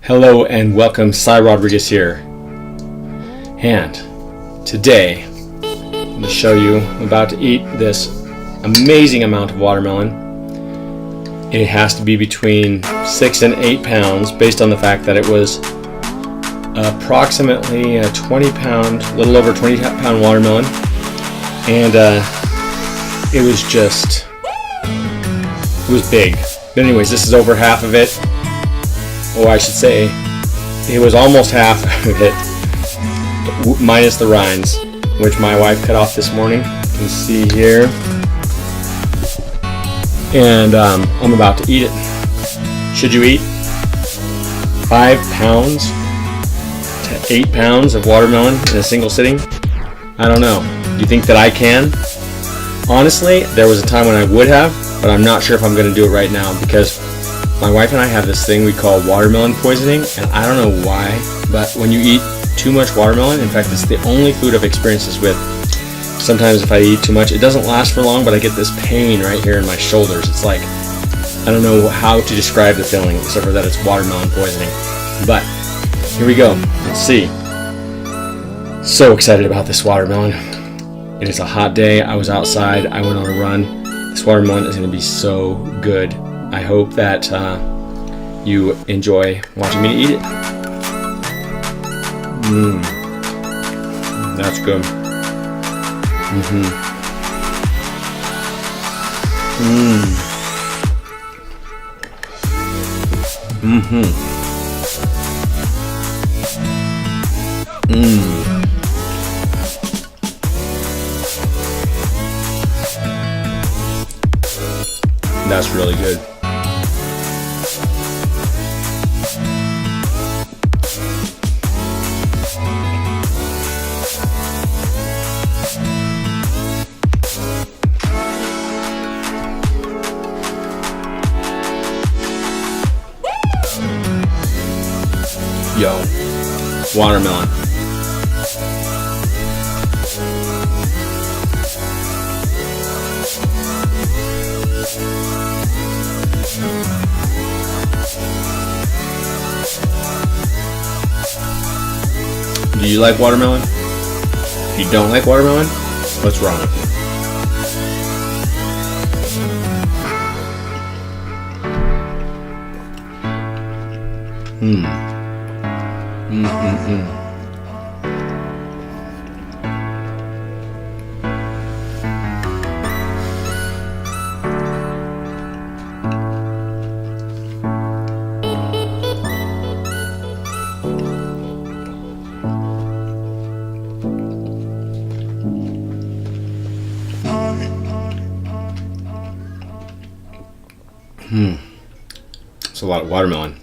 Hello and welcome, Sye Rodriguez here. And today, I'm going to show you, I'm about to eat this amazing amount of watermelon. It has to be between 6 and 8 pounds based on the fact that it was approximately a 20 pound, little over 20 pound watermelon. And it was big. But anyways, this is over half of it. Or I should say, it was almost half of it, minus the rinds, which my wife cut off this morning. You can see here. And I'm about to eat it. Should you eat 5 pounds to 8 pounds of watermelon in a single sitting? I don't know. Do you think that I can? Honestly, there was a time when I would have, but I'm not sure if I'm going to do it right now because my wife and I have this thing we call watermelon poisoning, and I don't know why, but when you eat too much watermelon, in fact, it's the only food I've experienced this with. Sometimes if I eat too much, it doesn't last for long, but I get this pain right here in my shoulders. It's like, I don't know how to describe the feeling, except for that it's watermelon poisoning. But here we go. Let's see. So excited about this watermelon. It is a hot day. I was outside. I went on a run. This watermelon is going to be so good. I hope that you enjoy watching me eat it. That's good. That's really good. Yo, watermelon. Do you like watermelon? If you don't like watermelon, what's wrong with you? It's a lot of watermelon.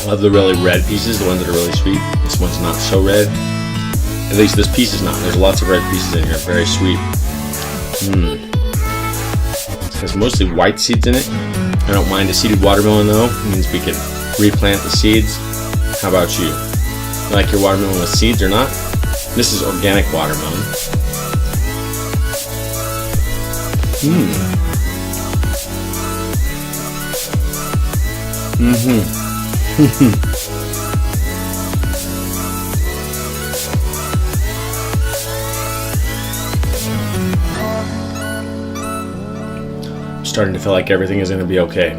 I love the really red pieces, the ones that are really sweet. This one's not so red. At least this piece is not. There's lots of red pieces in here. Very sweet. It has mostly white seeds in it. I don't mind a seeded watermelon though. It means we can replant the seeds. How about you? You like your watermelon with seeds or not? This is organic watermelon. I'm starting to feel like everything is going to be okay.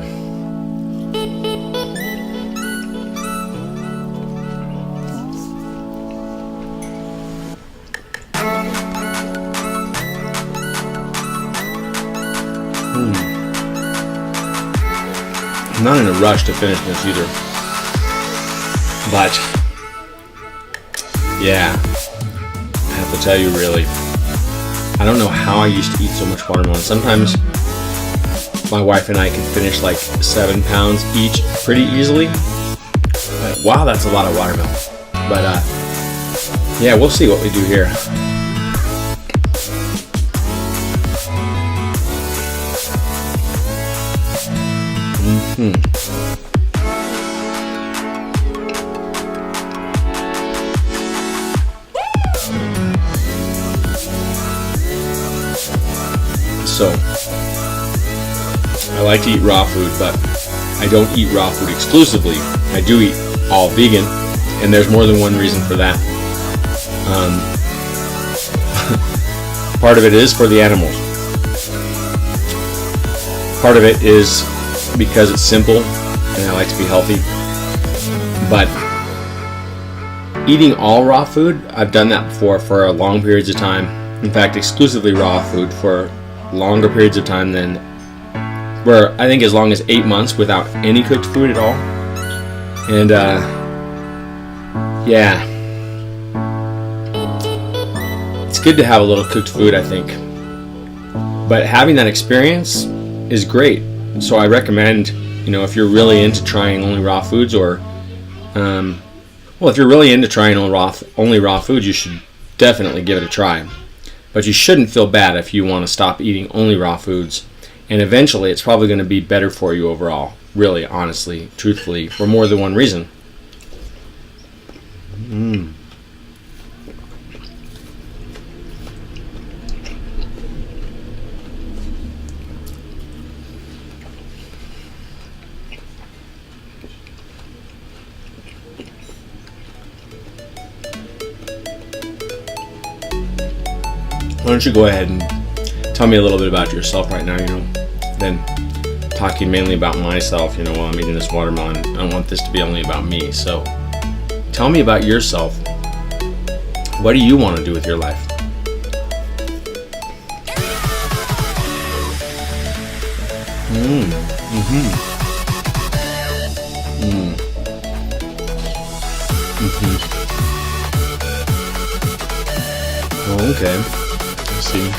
I'm not in a rush to finish this either, but Yeah, I have to tell you, really, I don't know how I used to eat so much watermelon. Sometimes my wife and I can finish like 7 pounds each pretty easily. Wow, that's a lot of watermelon. But yeah, we'll see what we do here. So, I like to eat raw food, but I don't eat raw food exclusively. I do eat all vegan, and there's more than one reason for that. Part of it is for the animals. Part of it is because it's simple, and I like to be healthy. But eating all raw food, I've done that before for long periods of time. In fact, exclusively raw food for longer periods of time than, where I think as long as 8 months without any cooked food at all. And yeah, it's good to have a little cooked food, I think. But having that experience is great. So I recommend, if you're really into trying only raw foods, or if you're really into trying only raw foods, you should definitely give it a try. But you shouldn't feel bad if you want to stop eating only raw foods. And eventually, it's probably going to be better for you overall. Really, honestly, truthfully, for more than one reason. Why don't you go ahead and tell me a little bit about yourself right now, then talking mainly about myself, while I'm eating this watermelon. I don't want this to be only about me. So tell me about yourself. What do you want to do with your life? Oh, okay. See,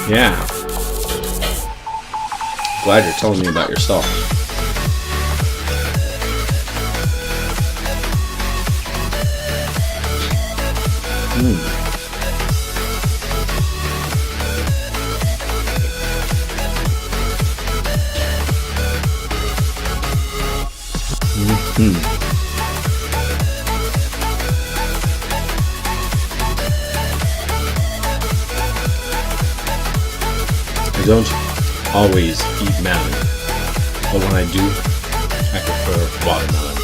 yeah, glad you're telling me about yourself. I don't always eat melon, but when I do, I prefer watermelon.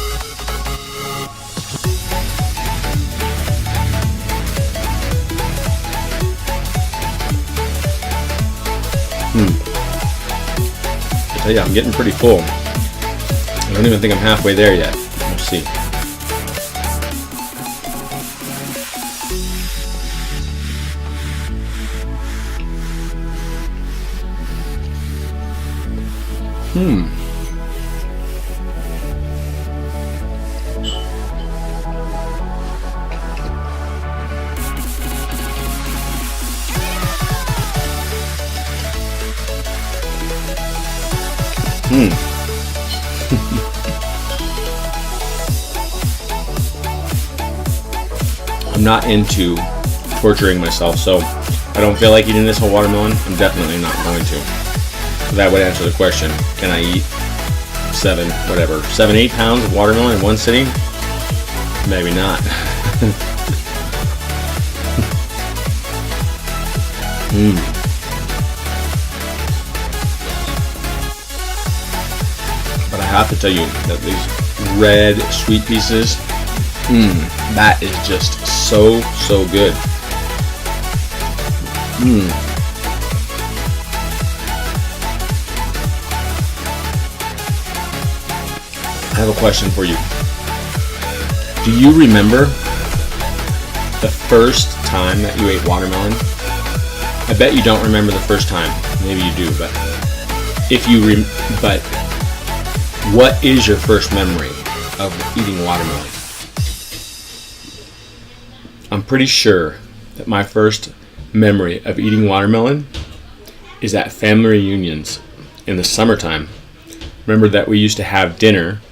I tell you, I'm getting pretty full. I don't even think I'm halfway there yet. We'll see. I'm not into torturing myself, so I don't feel like eating this whole watermelon. I'm definitely not going to. So that would answer the question. Can I eat 7, 8 pounds of watermelon in one sitting? Maybe not. But I have to tell you that these red sweet pieces, that is just so good. I have a question for you. Do you remember the first time that you ate watermelon? I bet you don't remember the first time. Maybe you do, but what is your first memory of eating watermelon? I'm pretty sure that my first memory of eating watermelon is at family reunions in the summertime. Remember that we used to have dinner,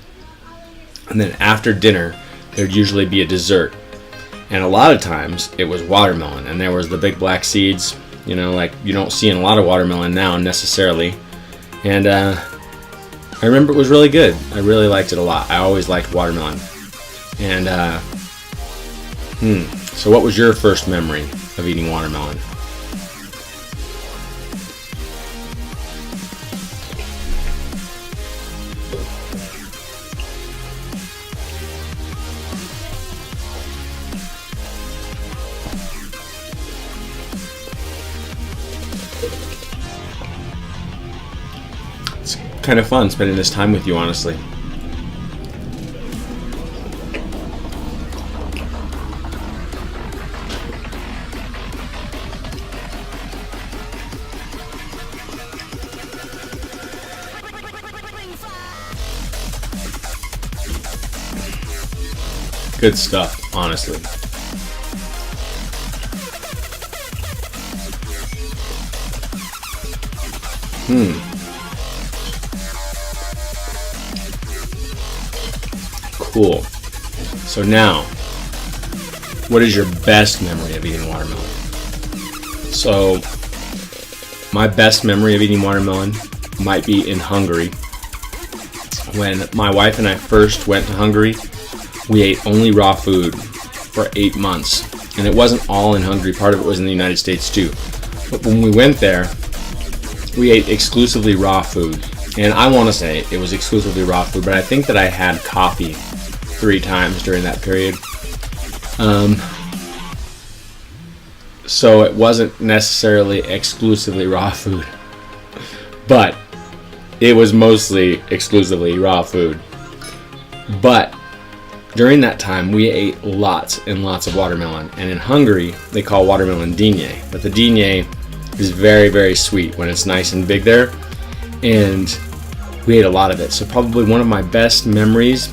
and then after dinner there'd usually be a dessert, and a lot of times it was watermelon, and there was the big black seeds, like you don't see in a lot of watermelon now necessarily. And I remember it was really good. I really liked it a lot. I always liked watermelon. And so what was your first memory of eating watermelon? It's kind of fun spending this time with you, honestly. Good stuff, honestly. Cool. So now, what is your best memory of eating watermelon? So, my best memory of eating watermelon might be in Hungary. When my wife and I first went to Hungary, we ate only raw food for 8 months. And it wasn't all in Hungary, part of it was in the United States too. But when we went there, we ate exclusively raw food. And I want to say it was exclusively raw food, but I think that I had coffee 3 times during that period. So it wasn't necessarily exclusively raw food, but it was mostly exclusively raw food. But during that time, we ate lots and lots of watermelon. And in Hungary, they call watermelon dinye. But the dinye is very, very sweet when it's nice and big there. And we ate a lot of it. So probably one of my best memories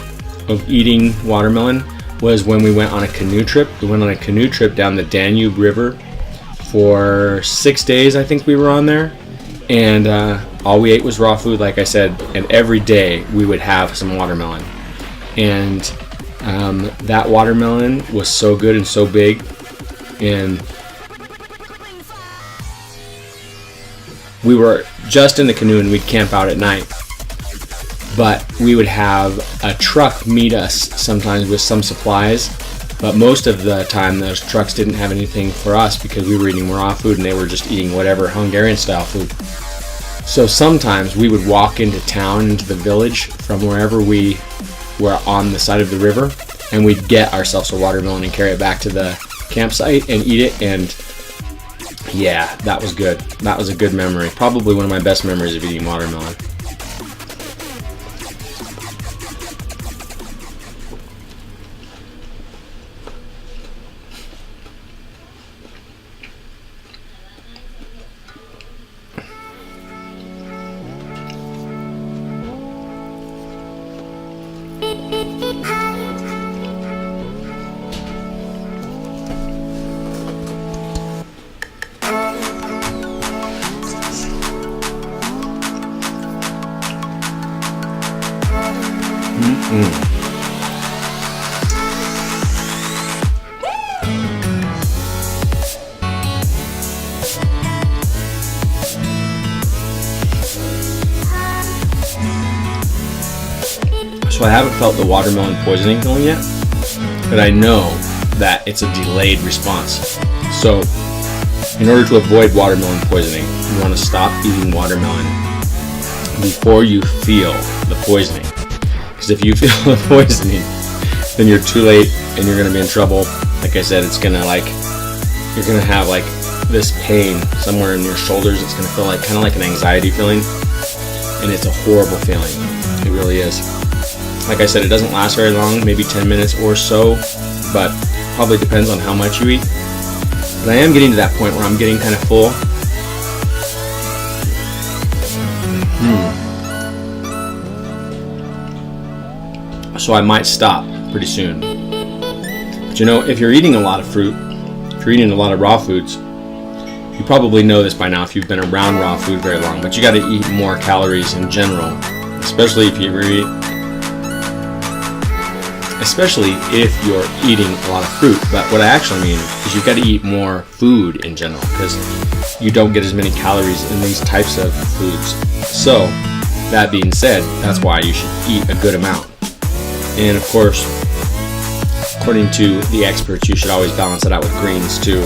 of eating watermelon was when we went on a canoe trip. We went on a canoe trip down the Danube River for 6 days, I think we were on there. And all we ate was raw food, like I said. And every day we would have some watermelon. And that watermelon was so good and so big, and we were just in the canoe and we'd camp out at night, but we would have a truck meet us sometimes with some supplies, but most of the time those trucks didn't have anything for us because we were eating raw food and they were just eating whatever Hungarian style food. So sometimes we would walk into town, into the village from wherever we were on the side of the river, and we'd get ourselves a watermelon and carry it back to the campsite and eat it. And yeah, that was good. That was a good memory. Probably one of my best memories of eating watermelon. So I haven't felt the watermelon poisoning feeling yet, but I know that it's a delayed response. So in order to avoid watermelon poisoning, you want to stop eating watermelon before you feel the poisoning. Because if you feel the poisoning, then you're too late and you're going to be in trouble. Like I said, it's going to you're going to have this pain somewhere in your shoulders. It's going to feel kind of like an anxiety feeling, and it's a horrible feeling. It really is. Like I said, it doesn't last very long, maybe 10 minutes or so, but probably depends on how much you eat. But I am getting to that point where I'm getting kind of full. So I might stop pretty soon. But But you know, if you're eating a lot of fruit, if you're eating a lot of raw foods, you probably know this by now if you've been around raw food very long, but you got to eat more calories in general, especially if you're eating a lot of fruit. But what I actually mean is you've got to eat more food in general, because you don't get as many calories in these types of foods. So that being said, that's why you should eat a good amount. And of course, according to the experts, you should always balance it out with greens too,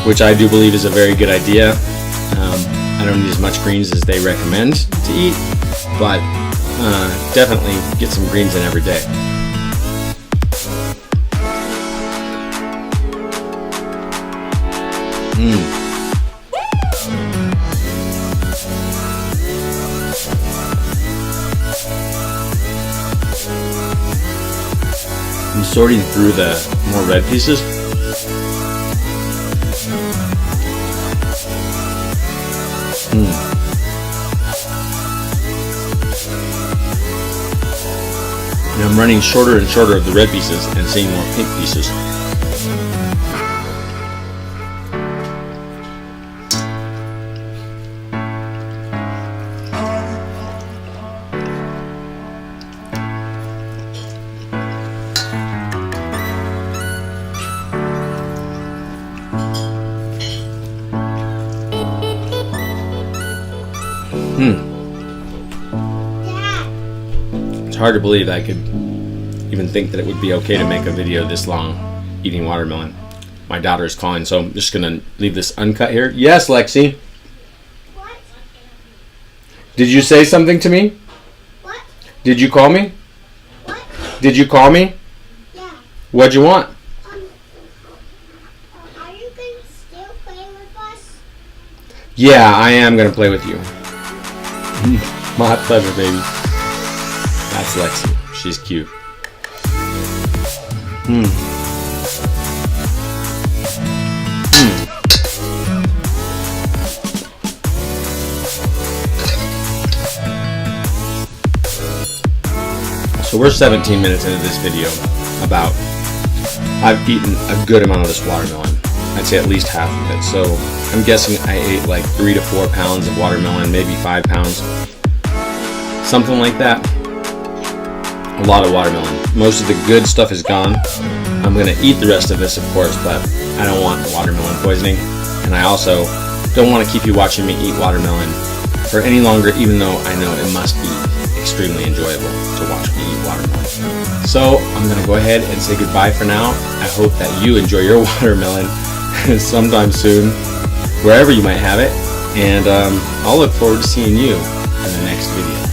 which I do believe is a very good idea. I don't eat as much greens as they recommend to eat, but definitely get some greens in every day. I'm sorting through the more red pieces. And I'm running shorter and shorter of the red pieces and seeing more pink pieces. It's hard to believe I could even think that it would be okay to make a video this long eating watermelon. My daughter is calling, so I'm just going to leave this uncut here. Yes, Lexi? What? Did you say something to me? What? Did you call me? What? Did you call me? Yeah. What'd you want? Are you going to still play with us? Yeah, I am going to play with you. My pleasure, baby. That's Lexi. She's cute. So we're 17 minutes into this video. I've eaten a good amount of this watermelon. I'd say at least half of it. So I'm guessing I ate like 3 to 4 pounds of watermelon, maybe 5 pounds. Something like that. A lot of watermelon. Most of the good stuff is gone. I'm going to eat the rest of this, of course, but I don't want watermelon poisoning. And I also don't want to keep you watching me eat watermelon for any longer, even though I know it must be extremely enjoyable to watch me eat watermelon. So I'm going to go ahead and say goodbye for now. I hope that you enjoy your watermelon sometime soon, wherever you might have it. And I'll look forward to seeing you in the next video.